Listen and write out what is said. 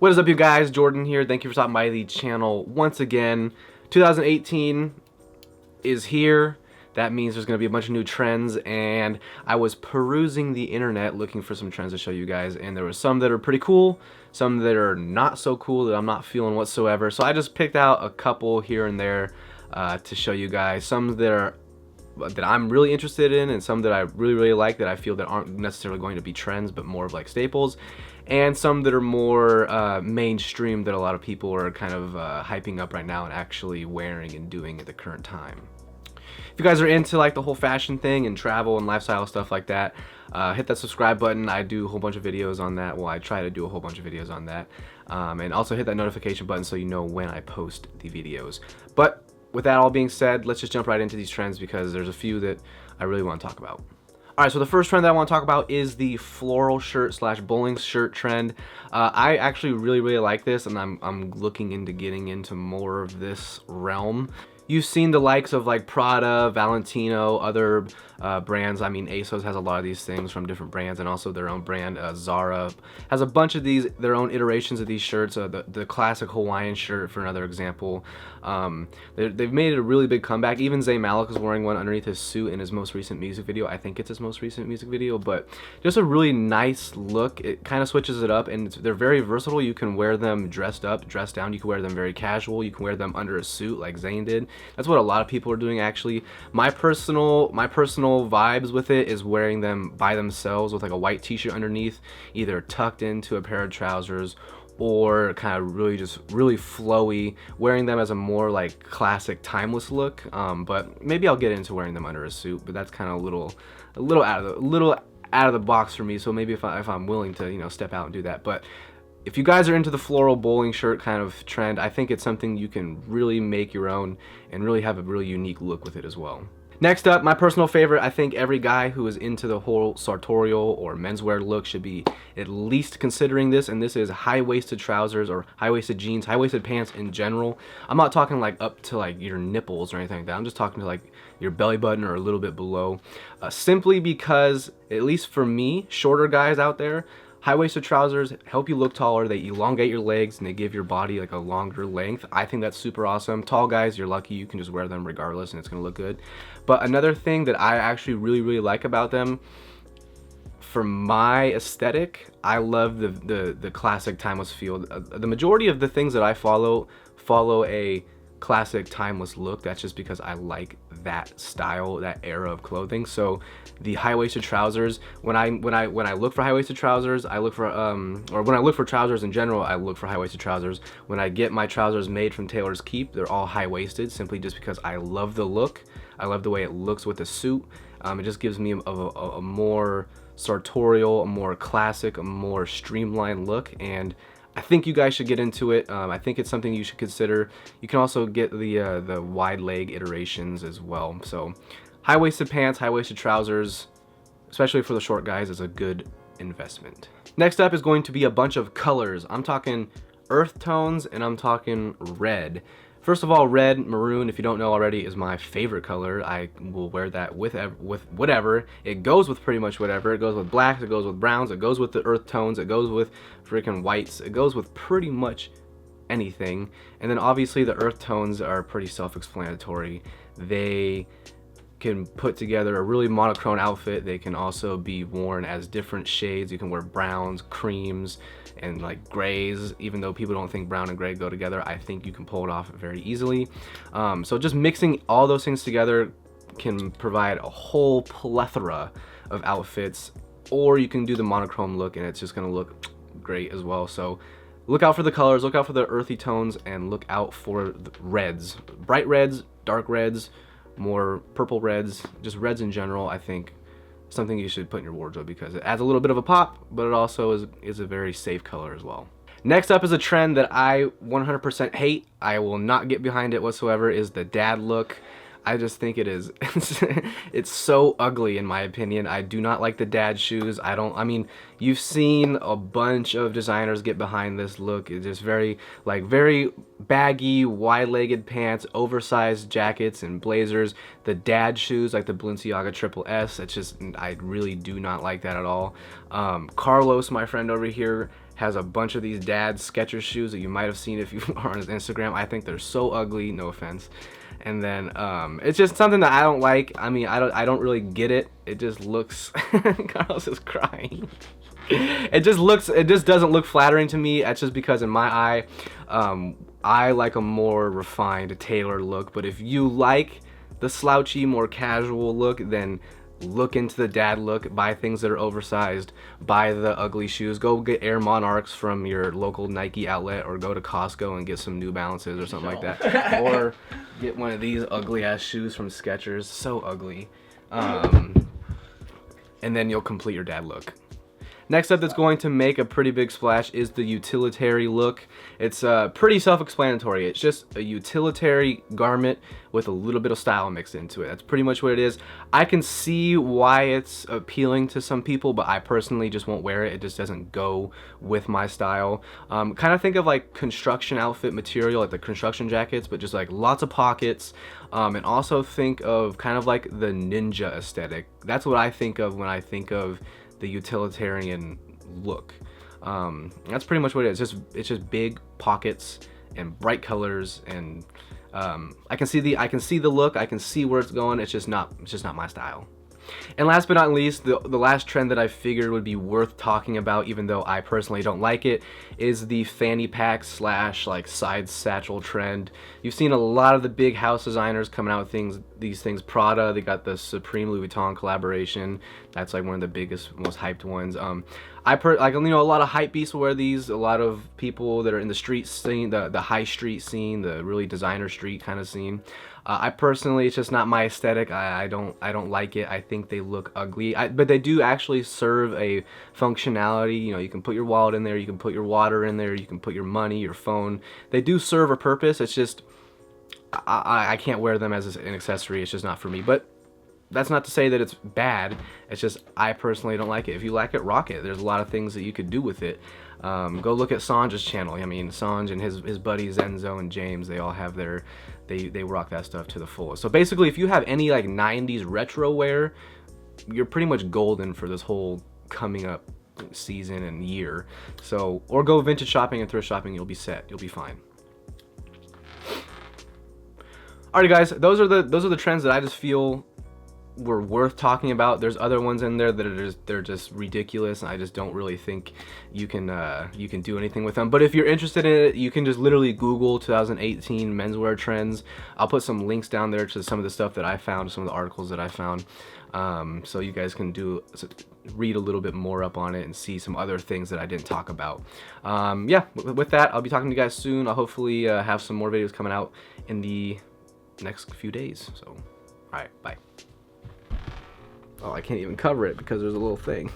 What is up, you guys? Jordan here. Thank you for stopping by the channel once again. 2018 is here. That means there's going to be a bunch of new trends, and I was perusing the internet looking for some trends to show you guys, and there were some that are pretty cool, some that are not so cool that I'm not feeling whatsoever. So I just picked out a couple here and there to show you guys. Some that I'm really interested in, and some that I really like that I feel that aren't necessarily going to be trends but more of like staples, and some that are more mainstream that a lot of people are kind of hyping up right now and actually wearing and doing at the current time. If you guys are into like the whole fashion thing and travel and lifestyle stuff like that, hit that subscribe button. I do a whole bunch of videos on that. Well, I try to do a whole bunch of videos on that. And also hit that notification button so you know when I post the videos. But with that all being said, let's just jump right into these trends because there's a few that I really want to talk about. Alright, so the first trend that I want to talk about is the floral shirt slash bowling shirt trend. I actually really like this, and I'm looking into getting into more of this realm. You've seen the likes of like Prada, Valentino, other brands. I mean, ASOS has a lot of these things from different brands, and also their own brand. Zara has a bunch of these, their own iterations of these shirts. The classic Hawaiian shirt, for another example. They've made it a really big comeback. Even Zayn Malik is wearing one underneath his suit in his most recent music video. I think it's his most recent music video, but just a really nice look. It kind of switches it up, and they're very versatile. You can wear them dressed up, dressed down. You can wear them very casual. You can wear them under a suit like Zayn did. That's what a lot of people are doing, actually. My personal vibes with it is wearing them by themselves with like a white t-shirt underneath, either tucked into a pair of trousers or kind of really flowy, wearing them as a more like classic timeless look. But maybe I'll get into wearing them under a suit, but that's kind of a little out of the box for me. So maybe if I'm willing to, you know, step out and do that. But if you guys are into the floral bowling shirt kind of trend, I think it's something you can really make your own and really have a really unique look with it as well. Next up, my personal favorite, I think every guy who is into the whole sartorial or menswear look should be at least considering this, and this is high-waisted trousers or high-waisted jeans, high-waisted pants in general. I'm not talking like up to like your nipples or anything like that. I'm just talking to like your belly button or a little bit below. Simply because, at least for me, shorter guys out there, high-waisted trousers help you look taller. They elongate your legs and they give your body like a longer length. I think that's super awesome. Tall guys, you're lucky. You can just wear them regardless and it's gonna look good. But another thing that I actually really like about them, for my aesthetic, I love the classic timeless feel. The majority of the things that I follow a classic timeless look. That's just because I like that style, that era of clothing. So the high-waisted trousers, when I look for high-waisted trousers, I look for or when I look for trousers in general, I look for high-waisted trousers. When I get my trousers made from Taylor's Keep, they're all high-waisted, simply just because I love the look. I love the way it looks with the suit. It just gives me a more sartorial, a more classic, a more streamlined look, and I think you guys should get into it. I think it's something you should consider. You can also get the wide leg iterations as well. So high-waisted pants, high-waisted trousers, especially for the short guys, is a good investment. Next up is going to be a bunch of colors. I'm talking earth tones and I'm talking red. First of all, red, maroon, if you don't know already, is my favorite color. I will wear that with whatever. It goes with pretty much whatever. It goes with blacks, it goes with browns, it goes with the earth tones, it goes with freaking whites, it goes with pretty much anything. And then obviously the earth tones are pretty self-explanatory. They can put together a really monochrome outfit. They can also be worn as different shades. You can wear browns, creams, and like grays. Even though people don't think brown and gray go together, I think you can pull it off very easily. So just mixing all those things together can provide a whole plethora of outfits, or you can do the monochrome look and it's just gonna look great as well. So look out for the colors, look out for the earthy tones, and look out for the reds. Bright reds, dark reds, more purple reds, just reds in general. I think something you should put in your wardrobe because it adds a little bit of a pop, but it also is a very safe color as well. Next up is a trend that I 100% hate. I will not get behind it whatsoever, is the dad look. I just think it is, it's so ugly in my opinion. I do not like the dad shoes. I mean, you've seen a bunch of designers get behind this look. It's just very baggy, wide-legged pants, oversized jackets and blazers. The dad shoes, like the Balenciaga Triple S, it's just, I really do not like that at all. Carlos, my friend over here, has a bunch of these dad Skechers shoes that you might have seen if you are on his Instagram. I think they're so ugly, no offense. And then it's just something that I don't like. I mean, I don't really get it. It just looks Carlos is crying. It just doesn't look flattering to me. That's just because in my eye, I like a more refined, tailored look. But if you like the slouchy, more casual look, then look into the dad look. Buy things that are oversized. Buy the ugly shoes. Go get Air Monarchs from your local Nike outlet, or go to Costco and get some New Balances or something like that. Or get one of these ugly ass shoes from Skechers. So ugly. And then you'll complete your dad look. Next up, that's going to make a pretty big splash is the utilitarian look. It's pretty self-explanatory. It's just a utilitarian garment with a little bit of style mixed into it. That's pretty much what it is. I can see why it's appealing to some people, but I personally just won't wear it. It just doesn't go with my style. Kind of think of like construction outfit material, like the construction jackets, but just like lots of pockets. And also think of kind of like the ninja aesthetic. That's what I think of when I think of the utilitarian look. That's pretty much what it is. It's just big pockets and bright colors, and I can see the look. I can see where it's going. It's just not my style. And last but not least, the last trend that I figured would be worth talking about, even though I personally don't like it, is the Fanny Pack / like side satchel trend. You've seen a lot of the big house designers coming out with these things. Prada, they got the Supreme Louis Vuitton collaboration. That's like one of the biggest, most hyped ones. Like, you know, a lot of hype beasts will wear these. A lot of people that are in the street scene, the high street scene, the really designer street kind of scene. I personally, it's just not my aesthetic. I don't like it. I think they look ugly. But they do actually serve a functionality. You know, you can put your wallet in there, you can put your water in there, you can put your money, your phone. They do serve a purpose. It's just I can't wear them as an accessory. It's just not for me. But that's not to say that it's bad. It's just I personally don't like it. If you like it, rock it. There's a lot of things that you could do with it. Go look at Sanj's channel. I mean, Sanj and his buddies Enzo and James, they all have their they rock that stuff to the fullest. So basically, if you have any like 90s retro wear, you're pretty much golden for this whole coming up season and year. So, or go vintage shopping and thrift shopping, you'll be set. You'll be fine. Alright guys, those are the trends that I just feel were worth talking about. There's other ones in there that they're just ridiculous, and I just don't really think you can do anything with them. But if you're interested in it, you can just literally Google 2018 menswear trends. I'll put some links down there to some of the stuff that I found, some of the articles that I found, so you guys can read a little bit more up on it and see some other things that I didn't talk about. Yeah, with that, I'll be talking to you guys soon. I'll hopefully have some more videos coming out in the next few days. So, alright, bye. Oh, I can't even cover it because there's a little thing.